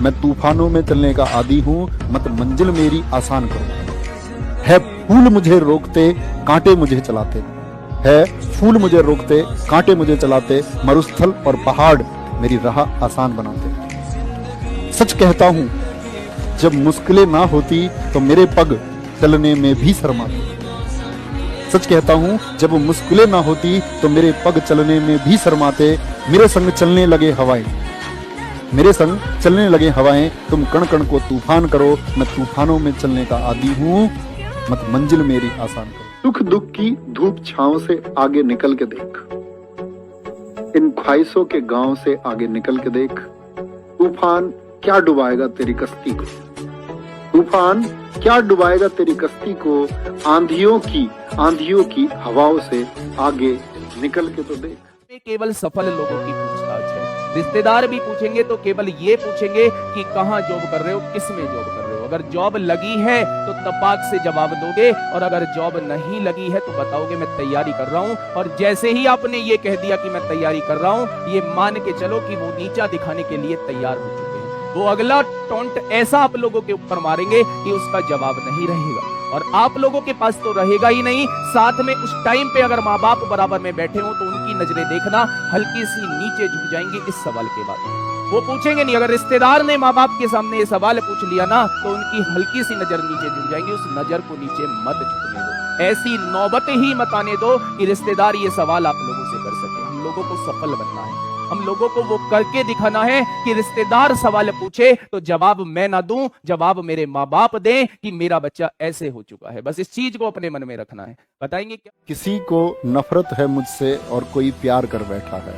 मैं तूफानों में चलने का आदी हूँ, मत मंजिल मेरी आसान करो। है फूल मुझे रोकते, कांटे मुझे चलाते, है फूल मुझे रोकते, कांटे मुझे चलाते, मरुस्थल और पहाड़ मेरी राह आसान बनाते। सच कहता हूँ जब मुश्किलें ना होती तो मेरे पग चलने में भी शर्माते। सच कहता हूँ जब मुश्किलें ना होती तो मेरे पग चलने में भी शर्माते। मेरे संग चलने लगे हवाएं, मेरे संग चलने लगे हवाएं, तुम कण कण को तूफान करो। मैं तूफानों में चलने का आदी हूँ, मत मंजिल मेरी आसान करो। सुख दुख की धूप छांव से आगे निकल के देख, इन ख्वाहिशों के गांव से आगे निकल के देख। तूफान क्या डुबाएगा तेरी कश्ती को, तूफान क्या डुबाएगा तेरी कश्ती को। आंधियों की हवाओं से आगे निकल के तो देख। केवल सफल लोगों की पूछताछ है। रिश्तेदार भी पूछेंगे तो केवल ये पूछेंगे कि कहाँ जॉब कर रहे हो, किस में जॉब कर रहे हो। अगर जॉब लगी है तो तपाक से जवाब दोगे, और अगर जॉब नहीं लगी है तो बताओगे मैं तैयारी कर रहा हूं। और जैसे ही आपने ये कह दिया कि मैं तैयारी कर रहा हूं, ये मान के चलो कि वो नीचा दिखाने के लिए तैयार हो चुके हैं। वो अगला टोंट ऐसा आप लोगों के ऊपर मारेंगे कि उसका जवाब नहीं रहेगा, और आप लोगों के पास तो रहेगा ही नहीं, साथ में उस टाइम पे अगर माँ बाप बराबर में बैठे हो तो उनकी नजरें देखना हल्की सी नीचे झुक जाएंगी इस सवाल के बाद। वो पूछेंगे नहीं। अगर रिश्तेदार ने माँ बाप के सामने ये सवाल पूछ लिया ना तो उनकी हल्की सी नजर नीचे झुक जाएंगी, उस नजर को नीचे मत झुकने दो। ऐसी नौबत ही मत आने दो कि रिश्तेदार ये सवाल आप लोगों से कर सके। हम लोगों को सफल बनना है, हम लोगों को वो करके दिखाना है कि रिश्तेदार सवाल पूछे तो जवाब मैं ना दूं, जवाब मेरे माँ बाप दें कि मेरा बच्चा ऐसे हो चुका है। बस इस चीज को अपने मन में रखना है। बताएंगे क्या? किसी को नफरत है मुझसे और कोई प्यार कर बैठा है,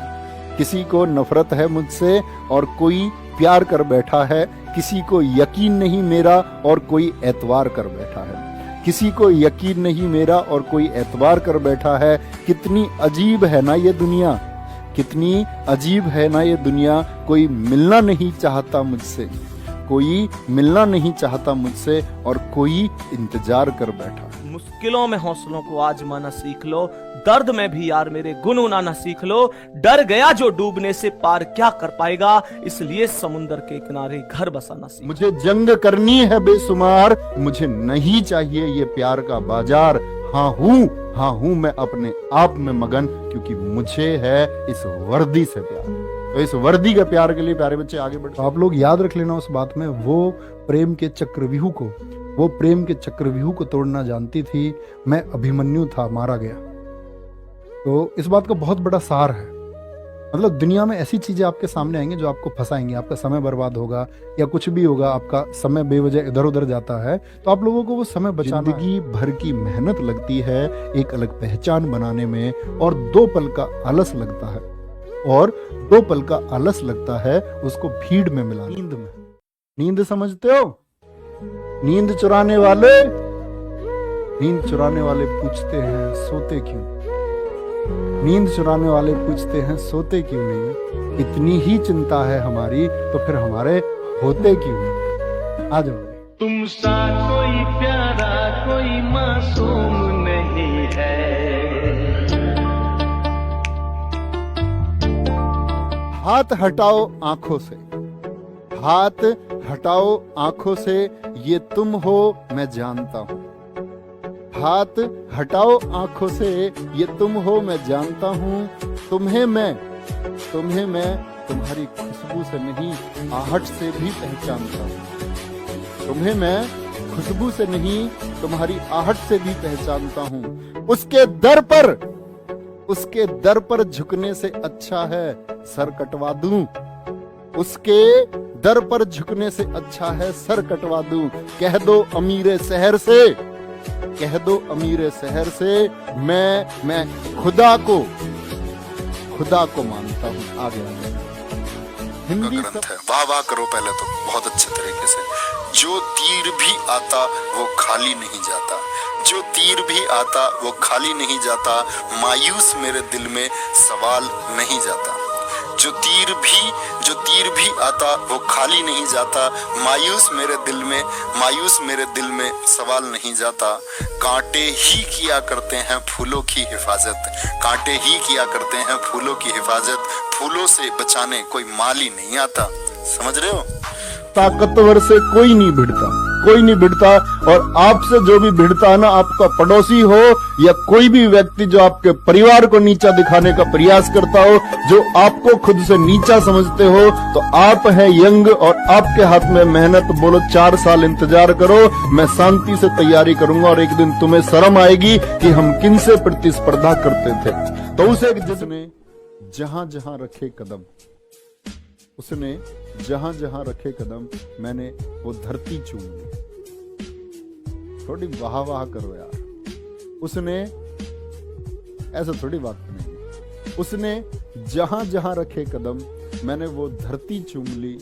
किसी को नफरत है मुझसे और कोई प्यार कर बैठा है। किसी को यकीन नहीं मेरा और कोई एतवार कर बैठा है, किसी को यकीन नहीं मेरा और कोई एतवार कर बैठा है। कितनी अजीब है ना ये दुनिया, कितनी अजीब है ना ये दुनिया। कोई मिलना नहीं चाहता मुझसे, कोई मिलना नहीं चाहता मुझसे और कोई इंतजार कर बैठा। मुश्किलों में हौसलों को आजमाना सीख लो, दर्द में भी यार मेरे गुनगुनाना सीख लो। डर गया जो डूबने से पार क्या कर पाएगा, इसलिए समुंदर के किनारे घर बसाना सीख। मुझे जंग करनी है बेशुमार, मुझे नहीं चाहिए ये प्यार का बाजार। हाँ हूँ मैं अपने आप में मगन, क्योंकि मुझे है इस वर्दी से प्यार। तो इस वर्दी के प्यार के लिए प्यारे बच्चे आगे बढ़ो। आप लोग याद रख लेना उस बात में, वो प्रेम के चक्रव्यूह को, वो प्रेम के चक्रव्यूह को तोड़ना जानती थी। मैं अभिमन्यु था, मारा गया। तो इस बात का बहुत बड़ा सार है। मतलब दुनिया में ऐसी चीजें आपके सामने आएंगी जो आपको फंसाएंगी, आपका समय बर्बाद होगा या कुछ भी होगा, आपका समय बेवजह इधर उधर जाता है, तो आप लोगों को वो समय बचाना। जिंदगी भर की मेहनत लगती है एक अलग पहचान बनाने में, और 2 पल का आलस लगता है, और 2 पल का आलस लगता है उसको भीड़ में मिला। नींद में, नींद समझते हो? नींद चुराने वाले पूछते हैं सोते क्यों, नींद चुराने वाले पूछते हैं सोते क्यों नहीं। इतनी ही चिंता है हमारी तो फिर हमारे होते क्यों नहीं। आ जाओ। तुम सा कोई प्यारा कोई मासूम नहीं है। हाथ हटाओ आंखों से, हाथ हटाओ आंखों से, ये तुम हो मैं जानता हूँ। हाथ हटाओ आंखों से, ये तुम हो मैं जानता हूँ। तुम्हें मैं तुम्हारी खुशबू से नहीं आहट से भी पहचानता हूँ। तुम्हें मैं खुशबू से नहीं तुम्हारी आहट से भी पहचानता हूँ। उसके दर पर झुकने से अच्छा है सर कटवा दूं। उसके दर पर झुकने से अच्छा है सर कटवा दूं। कह दो अमीरे शहर से, कह दो अमीरे शहर से, मैं खुदा को मानता हूँ। आ गया हिंदी ग्रंथ है, वाह वाह करो पहले तो बहुत अच्छे तरीके से। जो तीर भी आता वो खाली नहीं जाता, जो तीर भी आता वो खाली नहीं जाता, मायूस मेरे दिल में सवाल नहीं जाता। जो तीर भी आता वो खाली नहीं जाता, मायूस मेरे दिल में सवाल नहीं जाता। कांटे ही किया करते हैं फूलों की हिफाजत, कांटे ही किया करते हैं फूलों की हिफाजत, फूलों से बचाने कोई माली नहीं आता। समझ रहे हो? ताकतवर से कोई नहीं भिड़ता, कोई नहीं भिड़ता। और आपसे जो भी भिड़ता है ना, आपका पड़ोसी हो या कोई भी व्यक्ति जो आपके परिवार को नीचा दिखाने का प्रयास करता हो, जो आपको खुद से नीचा समझते हो, तो आप हैं यंग और आपके हाथ में मेहनत। बोलो 4 साल इंतजार करो, मैं शांति से तैयारी करूंगा और एक दिन तुम्हें शर्म आएगी कि हम किन से प्रतिस्पर्धा करते थे। तो उसे जिसने जहां जहां रखे कदम, उसने जहां जहां रखे कदम, मैंने वो धरती चूम ली। थोड़ी वाह वाह करो यार। उसने ऐसा थोड़ी बात बनेगी। उसने जहां जहां रखे कदम, मैंने वो धरती चूम ली।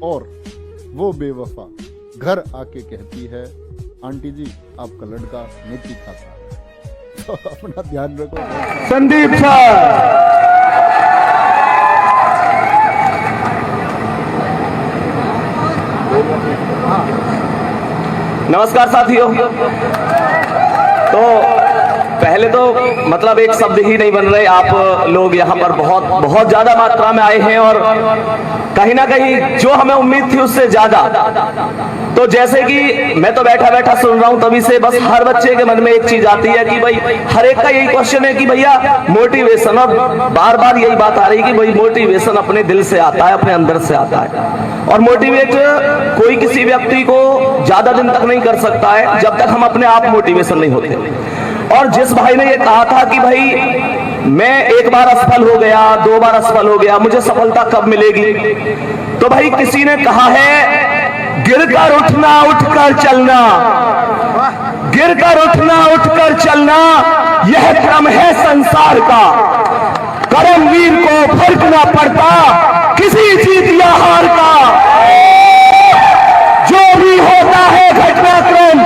और वो बेवफा घर आके कहती है, आंटी जी आपका लड़का नेती खाता है। तो अपना ध्यान रखो। संदीप सर, नमस्कार साथियों। तो पहले तो मतलब एक शब्द ही नहीं बन रहे, आप लोग यहाँ पर बहुत ज्यादा मात्रा में आए हैं और कहीं ना कहीं जो हमें उम्मीद थी उससे ज्यादा। तो जैसे कि मैं तो बैठा बैठा सुन रहा हूं, तभी से बस हर बच्चे के मन में एक चीज आती है कि भाई हर एक का यही क्वेश्चन है कि भैया मोटिवेशन, और बार बार यही बात आ रही कि भाई मोटिवेशन अपने दिल से आता है, अपने अंदर से आता है। और मोटिवेट कोई किसी व्यक्ति को ज्यादा दिन तक नहीं कर सकता है जब तक हम अपने आप मोटिवेशन नहीं होते। और जिस भाई ने ये कहा था कि भाई मैं एक बार असफल हो गया, 2 बार असफल हो गया, मुझे सफलता कब मिलेगी, तो भाई किसी ने कहा है गिरकर उठना उठकर चलना, गिरकर उठना उठकर चलना, यह क्रम है संसार का। कर्मवीर को फर्क ना पड़ता किसी जीत या हार का। जो भी होता है घटनाक्रम,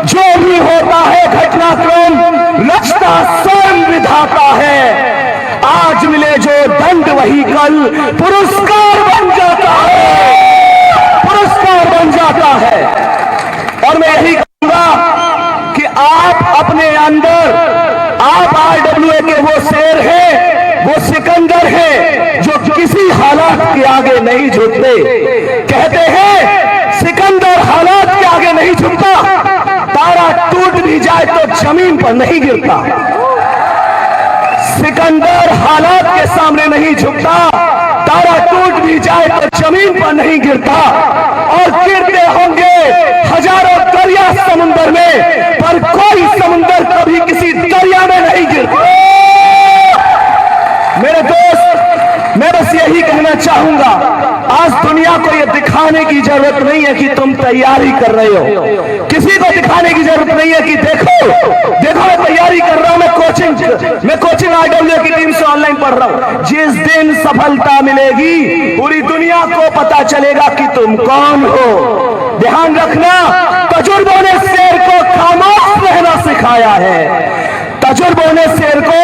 जो भी होता है घटनाक्रम, रचता स्वयं विधाता है। आज मिले जो दंड वही कल पुरस्कार बन जाता है, पुरस्कार बन जाता है। और मैं यही कहूंगा कि आप अपने अंदर, आप RWA के वो शेर हैं, वो सिकंदर हैं जो किसी हालात के आगे नहीं झुकते। कहते हैं सिकंदर हालात के आगे नहीं झुकता, तारा टूट भी जाए तो जमीन पर नहीं गिरता। सिकंदर हालात के सामने नहीं झुकता, तारा टूट भी जाए तो जमीन पर नहीं गिरता। और गिरते होंगे हजारों दरिया समुंदर में, पर कोई समुंदर कभी किसी दरिया में नहीं गिरता। मेरे दोस्त, मैं बस यही कहना चाहूंगा, आज दुनिया को यह दिखाने की जरूरत नहीं है कि तुम तैयारी कर रहे हो। किसी को दिखाने की जरूरत नहीं है कि देखो देखो मैं तैयारी कर रहा हूं, मैं कोचिंग RWA की टीम से ऑनलाइन पढ़ रहा हूं। जिस दिन सफलता मिलेगी पूरी दुनिया को पता चलेगा कि तुम कौन हो। ध्यान रखना, तजुर्बों ने शेर को खामोश रहना सिखाया है, तजुर्बों ने शेर को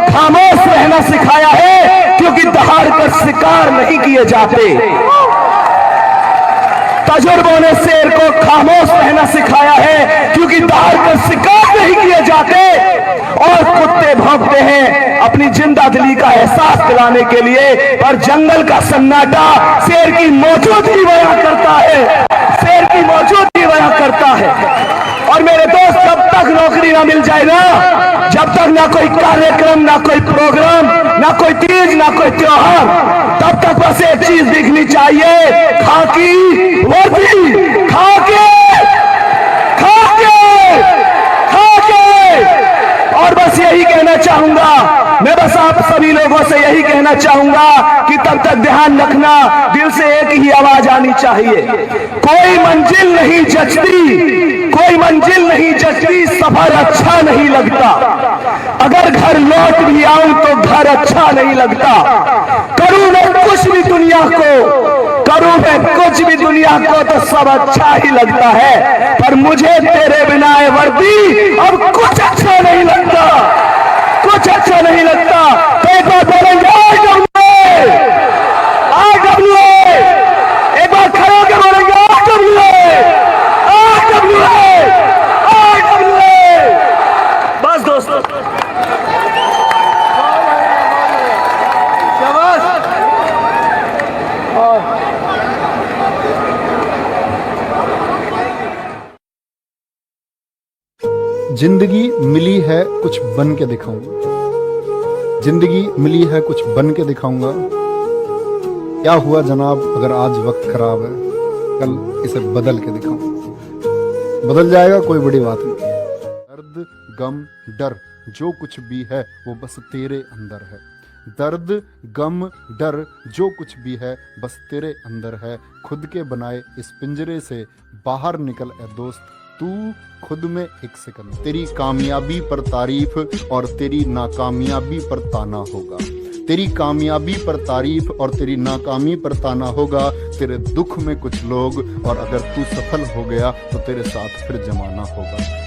खामोश रहना सिखाया है, क्योंकि दहाड़ कर शिकार नहीं किए जाते। तजुर्बों ने शेर को खामोश रहना सिखाया है, क्योंकि दहाड़ कर शिकार नहीं किए जाते। और कुत्ते भौंकते हैं अपनी जिंदा दिली का एहसास दिलाने के लिए, पर जंगल का सन्नाटा शेर की मौजूदगी बयां करता है, शेर की मौजूदगी बयां करता है। और मेरे दोस्त, जब तक नौकरी ना मिल जाए ना, जब तक ना कोई कार्यक्रम, ना कोई प्रोग्राम, ना कोई तीज, ना कोई त्योहार, तब तक बस एक चीज दिखनी चाहिए, खाकी वर्दी, खाके खाके खाके। और बस यही कहना चाहूंगा, मैं बस आप सभी लोगों से यही कहना चाहूंगा कि तब तक ध्यान रखना, दिल से एक ही आवाज आनी चाहिए, कोई मंजिल नहीं जचती, कोई मंजिल नहीं जचती, सफर अच्छा नहीं लगता। अगर घर लौट भी आऊं तो घर अच्छा नहीं लगता। करूं मैं कुछ भी दुनिया को, करूं मैं कुछ भी दुनिया को तो सब अच्छा ही लगता है, पर मुझे तेरे बिना ए वर्दी अब कुछ अच्छा नहीं लगता, कुछ अच्छा नहीं लगता। तो एक बार बोलेंगे RWA, एक बार खड़े होकर बोलेंगे RWA। बस दोस्तों, जिंदगी मिली है कुछ बन के दिखाऊंगा, जिंदगी मिली है कुछ बन के दिखाऊंगा। क्या हुआ जनाब अगर आज वक्त खराब है, कल इसे बदल के दिखाऊंगा। बदल जाएगा, कोई बड़ी बात नहीं। दर्द गम डर जो कुछ भी है वो बस तेरे अंदर है। दर्द गम डर जो कुछ भी है बस तेरे अंदर है। खुद के बनाए इस पिंजरे से बाहर निकल ए दोस्त, तू खुद में एक सेकंड। तेरी कामयाबी पर तारीफ और तेरी नाकामयाबी पर ताना होगा। तेरी कामयाबी पर तारीफ और तेरी नाकामी पर ताना होगा। तेरे दुख में कुछ लोग, और अगर तू सफल हो गया तो तेरे साथ फिर जमाना होगा।